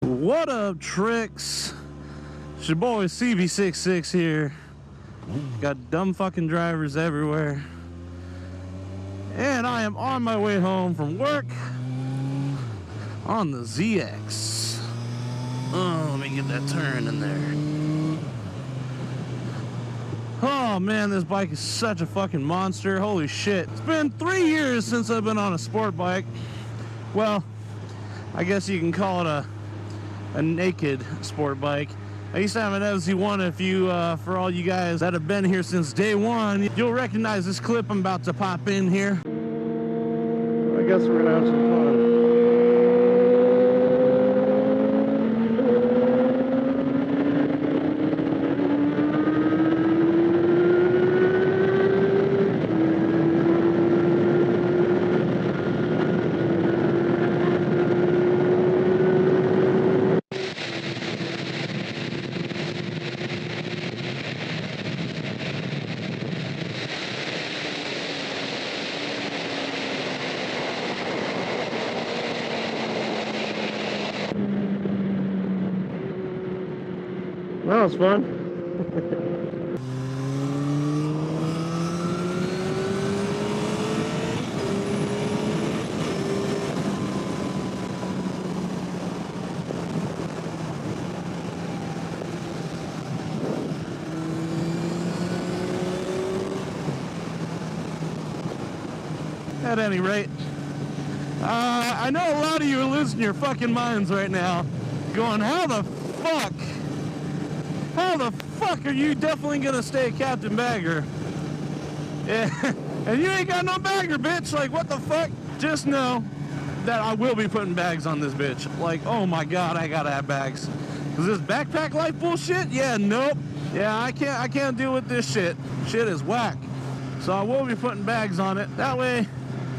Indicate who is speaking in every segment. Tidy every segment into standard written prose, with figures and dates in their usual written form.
Speaker 1: What up, tricks? It's your boy CB66 here. Got dumb fucking drivers everywhere. And I am on my way home from work on the ZX. Oh, let me get that turn in there. Oh man, this bike is such a fucking monster. Holy shit. It's been 3 years since I've been on a sport bike. Well, I guess you can call it a naked sport bike. I used to have an FZ1. If you, for all you guys that have been here since day one, you'll recognize this clip I'm about to pop in here. I guess we're gonna have some fun. That was fun. At any rate, I know a lot of you are losing your fucking minds right now, going, how the fuck are you definitely gonna stay a captain bagger? Yeah, and you ain't got no bagger, bitch. Like, what the fuck? Just know that I will be putting bags on this bitch. Like, oh my god, I gotta have bags. Cause this backpack life bullshit, yeah, nope. Yeah, I can't deal with this shit. Shit is whack. So I will be putting bags on it. That way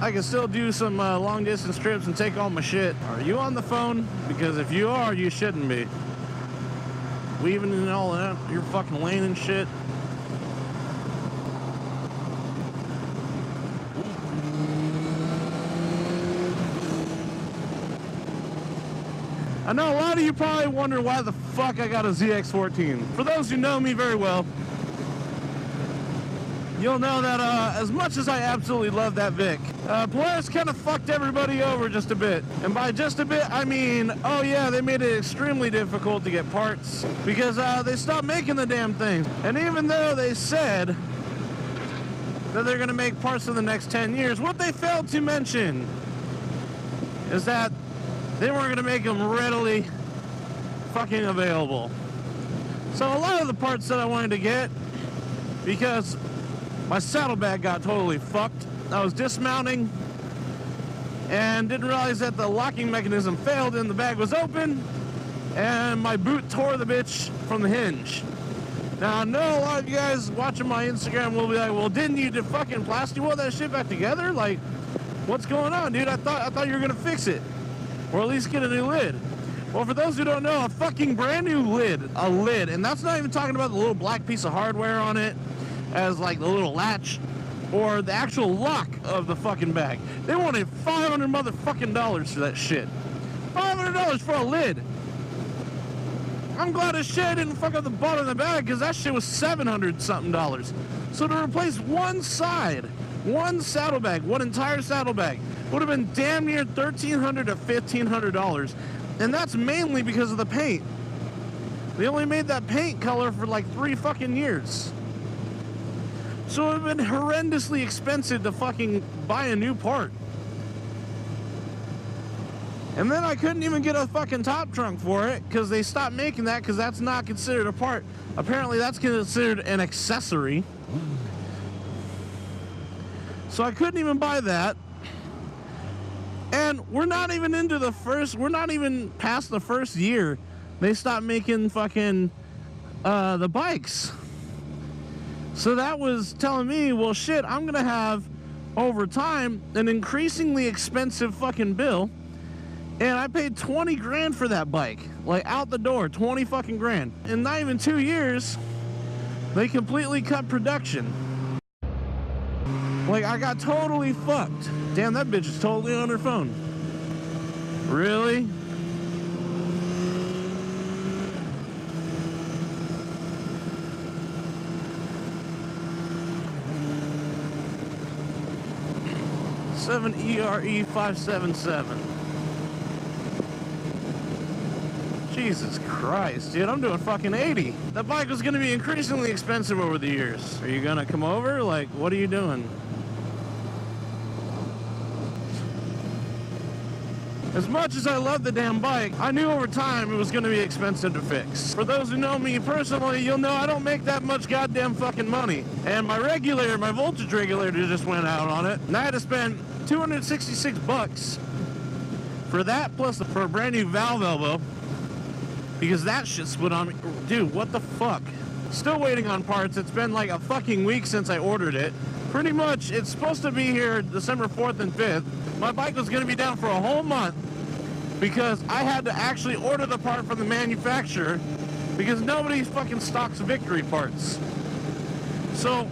Speaker 1: I can still do some long distance trips and take all my shit. Are you on the phone? Because if you are, you shouldn't be. Weaving in all that, your fucking lane and shit. I know a lot of you probably wonder why the fuck I got a ZX-14. For those who know me very well, you'll know that as much as I absolutely love that Vic, Polaris kind of fucked everybody over just a bit. And by just a bit, I mean, oh yeah, they made it extremely difficult to get parts because they stopped making the damn thing. And even though they said that they're gonna make parts in the next 10 years, what they failed to mention is that they weren't gonna make them readily fucking available. So a lot of the parts that I wanted to get, because my saddlebag got totally fucked. I was dismounting and didn't realize that the locking mechanism failed and the bag was open and my boot tore the bitch from the hinge. Now I know a lot of you guys watching my Instagram will be like, well, didn't you just fucking plastic weld that shit back together? Like, what's going on, dude? I thought you were gonna fix it or at least get a new lid. Well, for those who don't know, a fucking brand new lid, and that's not even talking about the little black piece of hardware on it as like the little latch or the actual lock of the fucking bag. They wanted $500 motherfucking for that shit. $500 for a lid. I'm glad as shit I didn't fuck up the bottom of the bag because that shit was $700 something. So to replace one side, one saddlebag, one entire saddlebag would have been damn near $1,300 to $1,500, and that's mainly because of the paint. They only made that paint color for like 3 fucking years. So it would have been horrendously expensive to fucking buy a new part. And then I couldn't even get a fucking top trunk for it because they stopped making that because that's not considered a part. Apparently that's considered an accessory. So I couldn't even buy that. And we're not even past the first year. They stopped making fucking the bikes. So that was telling me, well, shit, I'm gonna have, over time, an increasingly expensive fucking bill. And I paid 20 grand for that bike. Like, out the door, 20 fucking grand. In not even 2 years, they completely cut production. Like, I got totally fucked. Damn, that bitch is totally on her phone. Really? 7ERE577. Jesus Christ, dude, I'm doing fucking 80. That bike was gonna be increasingly expensive over the years. Are you gonna come over? Like, what are you doing? As much as I love the damn bike, I knew over time it was going to be expensive to fix. For those who know me personally, you'll know I don't make that much goddamn fucking money. And my voltage regulator just went out on it. And I had to spend $266 for that, plus for a brand new valve elbow. Because that shit split on me. Dude, what the fuck? Still waiting on parts. It's been like a fucking week since I ordered it. Pretty much, it's supposed to be here December 4th and 5th. My bike was going to be down for a whole month because I had to actually order the part from the manufacturer because nobody fucking stocks Victory parts. So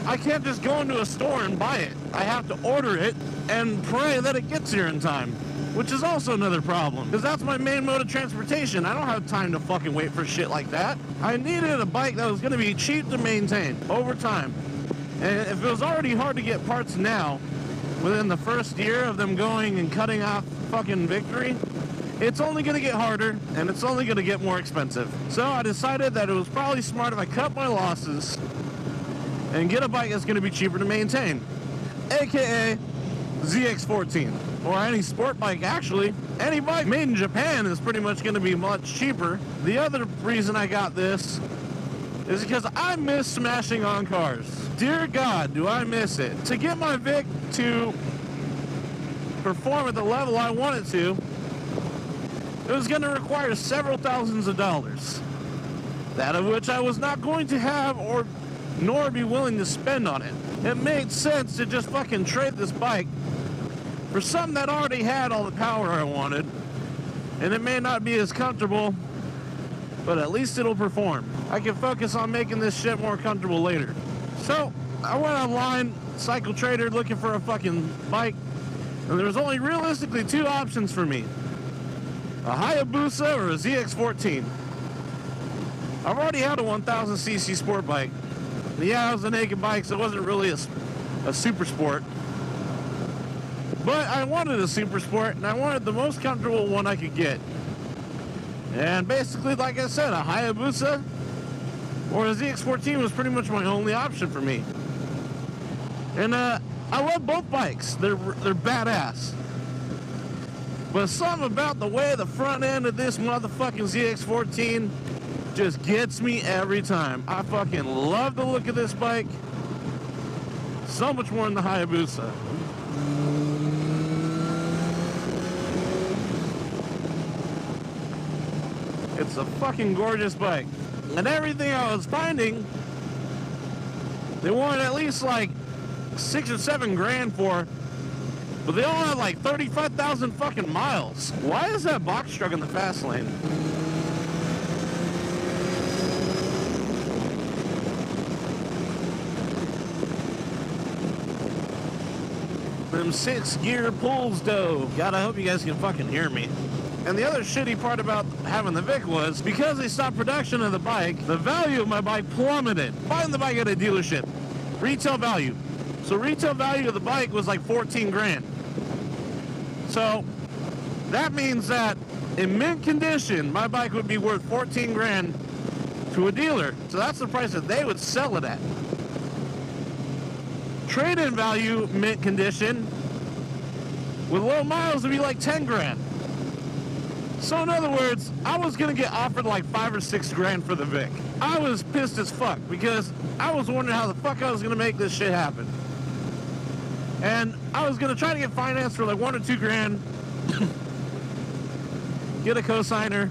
Speaker 1: I can't just go into a store and buy it. I have to order it and pray that it gets here in time, which is also another problem because that's my main mode of transportation. I don't have time to fucking wait for shit like that. I needed a bike that was going to be cheap to maintain over time. And if it was already hard to get parts now, within the first year of them going and cutting off fucking Victory, it's only going to get harder and it's only going to get more expensive. So I decided that it was probably smart if I cut my losses and get a bike that's going to be cheaper to maintain, aka ZX-14, or any sport bike. Actually, any bike made in Japan is pretty much going to be much cheaper. The other reason I got this is because I miss smashing on cars. Dear God, do I miss it. To get my Vic to perform at the level I want it to, it was going to require several thousands of dollars. That of which I was not going to have nor be willing to spend on it. It made sense to just fucking trade this bike for something that already had all the power I wanted. And it may not be as comfortable, but at least it'll perform. I can focus on making this shit more comfortable later. So, I went online, Cycle Trader, looking for a fucking bike, and there was only realistically two options for me. A Hayabusa or a ZX-14. I've already had a 1000cc sport bike. Yeah, it was a naked bike, so it wasn't really a super sport. But I wanted a super sport, and I wanted the most comfortable one I could get. And basically, like I said, a Hayabusa or a ZX-14 was pretty much my only option for me. And I love both bikes. They're badass. But something about the way the front end of this motherfucking ZX-14 just gets me every time. I fucking love the look of this bike. So much more than the Hayabusa. It's a fucking gorgeous bike. And everything I was finding, they wanted at least like 6 or 7 grand for, but they all had like 35,000 fucking miles. Why is that box truck in the fast lane? Them 6-gear pulls, though. God, I hope you guys can fucking hear me. And the other shitty part about having the Vic was, because they stopped production of the bike, the value of my bike plummeted. Buying the bike at a dealership, retail value. So retail value of the bike was like 14 grand. So that means that in mint condition, my bike would be worth 14 grand to a dealer. So that's the price that they would sell it at. Trade-in value, mint condition, with low miles would be like 10 grand. So in other words, I was going to get offered like 5 or 6 grand for the Vic. I was pissed as fuck because I was wondering how the fuck I was going to make this shit happen. And I was going to try to get financed for like 1 or 2 grand, get a cosigner,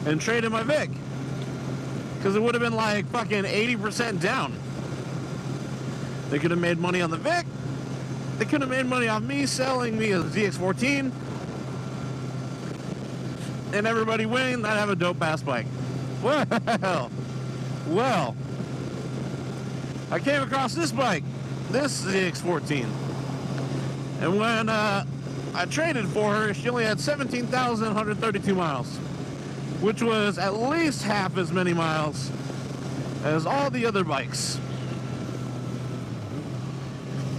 Speaker 1: and trade in my Vic. Because it would have been like fucking 80% down. They could have made money on the Vic. They could have made money off me selling me a ZX-14. And everybody winning, I'd have a dope ass bike. Well, I came across this bike, this ZX-14. And when I traded for her, she only had 17,132 miles, which was at least half as many miles as all the other bikes.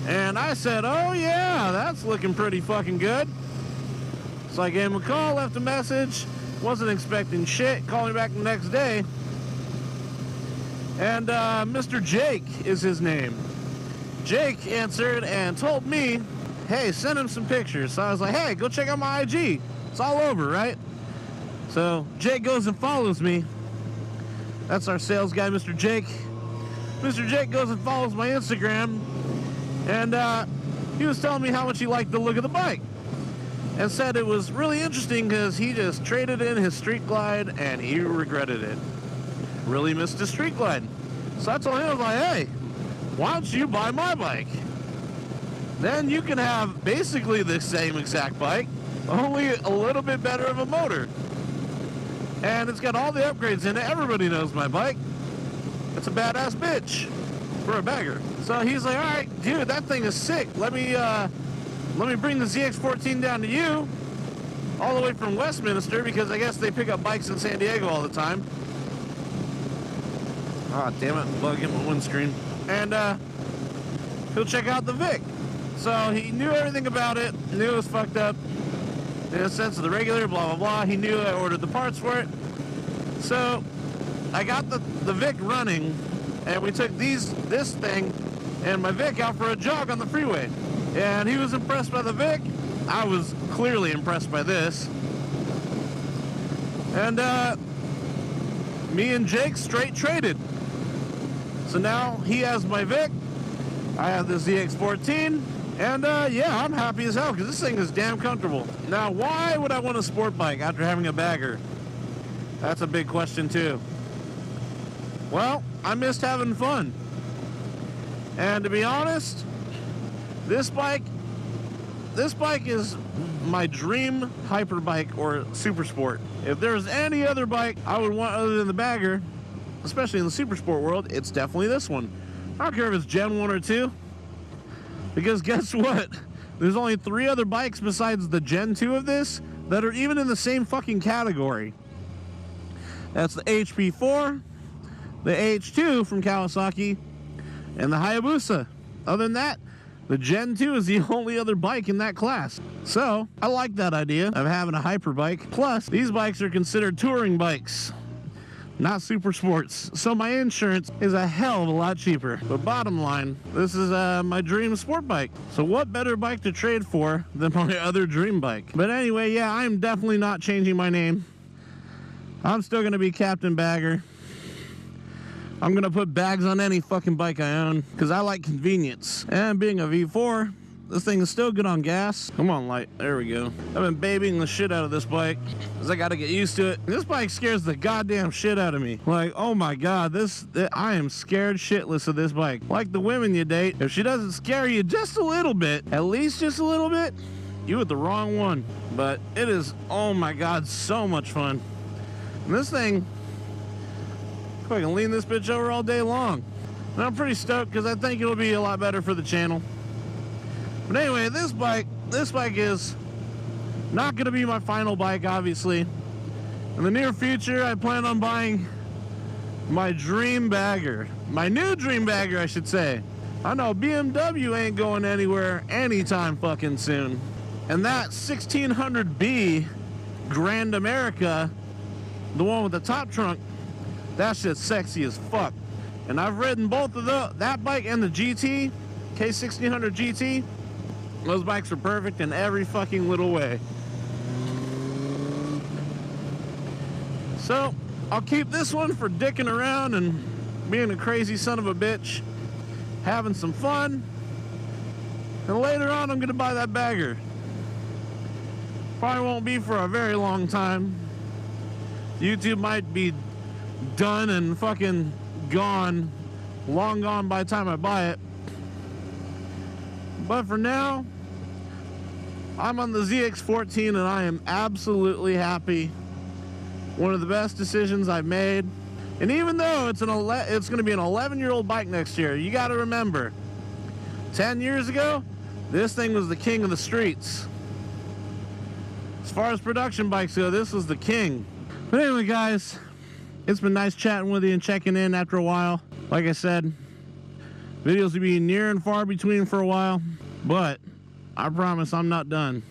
Speaker 1: And I said, oh yeah, that's looking pretty fucking good. So I gave him a call, left a message, wasn't expecting shit, called me back the next day. And Mr. Jake is his name. Jake answered and told me, hey, send him some pictures. So I was like, hey, go check out my IG. It's all over, right? So Jake goes and follows me. That's our sales guy, Mr. Jake. Mr. Jake goes and follows my Instagram. And he was telling me how much he liked the look of the bike. And said it was really interesting because he just traded in his Street Glide and he regretted it. Really missed his Street Glide. So I told him, I was like, hey, why don't you buy my bike? Then you can have basically the same exact bike, only a little bit better of a motor. And it's got all the upgrades in it. Everybody knows my bike. It's a badass bitch for a bagger. So he's like, all right, dude, that thing is sick. Let me bring the ZX-14 down to you, all the way from Westminster, because I guess they pick up bikes in San Diego all the time. Ah, damn it, bug in my windscreen. And he'll check out the Vic. So he knew everything about it, knew it was fucked up, in a sense of the regular, blah, blah, blah. He knew I ordered the parts for it. So I got the Vic running, and we took this thing and my Vic out for a jog on the freeway. And he was impressed by the Vic. I was clearly impressed by this. And me and Jake straight traded. So now he has my Vic, I have the ZX-14, and yeah, I'm happy as hell because this thing is damn comfortable. Now, why would I want a sport bike after having a bagger? That's a big question too. Well, I missed having fun. And to be honest, this bike is my dream hyper bike or super sport. If there's any other bike I would want other than the bagger, especially in the super sport world, it's definitely this one. I don't care if it's Gen 1 or 2, because guess what? There's only 3 other bikes besides the Gen 2 of this that are even in the same fucking category. That's the HP4, the H2 from Kawasaki, and the Hayabusa. Other than that, the Gen 2 is the only other bike in that class. So, I like that idea of having a hyper bike. Plus, these bikes are considered touring bikes, not super sports. So my insurance is a hell of a lot cheaper. But bottom line, this is my dream sport bike. So what better bike to trade for than my other dream bike? But anyway, yeah, I'm definitely not changing my name. I'm still gonna be Captain Bagger. I'm gonna put bags on any fucking bike I own because I like convenience. And being a V4, this thing is still good on gas. Come on, light. There we go. I've been babying the shit out of this bike because I gotta get used to it. This bike scares the goddamn shit out of me. Like, oh my god, I am scared shitless of this bike. Like the women you date, if she doesn't scare you just a little bit, at least just a little bit, you with the wrong one. But it is, oh my god, so much fun. And this thing, I can lean this bitch over all day long. And I'm pretty stoked because I think it'll be a lot better for the channel. But anyway, this bike is not going to be my final bike, obviously. In the near future, I plan on buying my dream bagger. My new dream bagger, I should say. I know BMW ain't going anywhere anytime fucking soon. And that 1600B Grand America, the one with the top trunk, that shit's sexy as fuck. And I've ridden both of that bike and the GT, K1600 GT. Those bikes are perfect in every fucking little way. So, I'll keep this one for dicking around and being a crazy son of a bitch, having some fun. And later on, I'm gonna buy that bagger. Probably won't be for a very long time. YouTube might be done and fucking gone, long gone by the time I buy it. But for now, I'm on the ZX-14 and I am absolutely happy. One of the best decisions I've made. And even though it's going to be an 11-year-old bike next year, you got to remember, 10 years ago, this thing was the king of the streets. As far as production bikes go, this was the king. But anyway, guys, it's been nice chatting with you and checking in after a while. Like I said, Videos will be near and far between for a while, but I promise I'm not done.